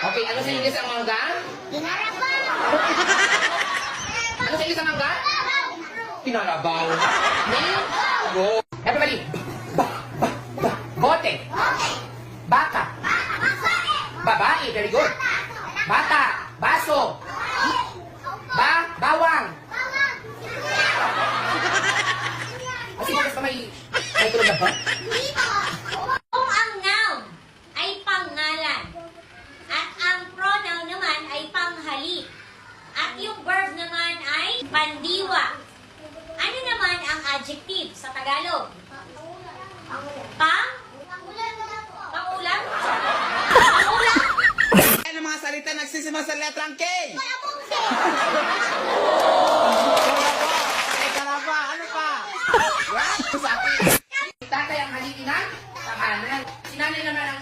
Okay, ano sa Ingles ang mangga? Pinarabaw. Ano sa Ingles ang mangga? Pinarabaw. Name? Go. Everybody. Bote. Baka. Babae. Very good. Bata. Baso. Bawang. Kasi bakit pa may tulog na ba? Kung ang noun ay pangalan at ang pronoun naman ay panghalik at yung verb naman ay pandiwa, ano naman ang adjective sa Tagalog? Pangulam? Pangulam? Ano mga salita nagsisimula sa letrang K? Teka na pa, ano pa? What? Sa akin. Tatay ang haligi ng tahanan. Si nanay naman ang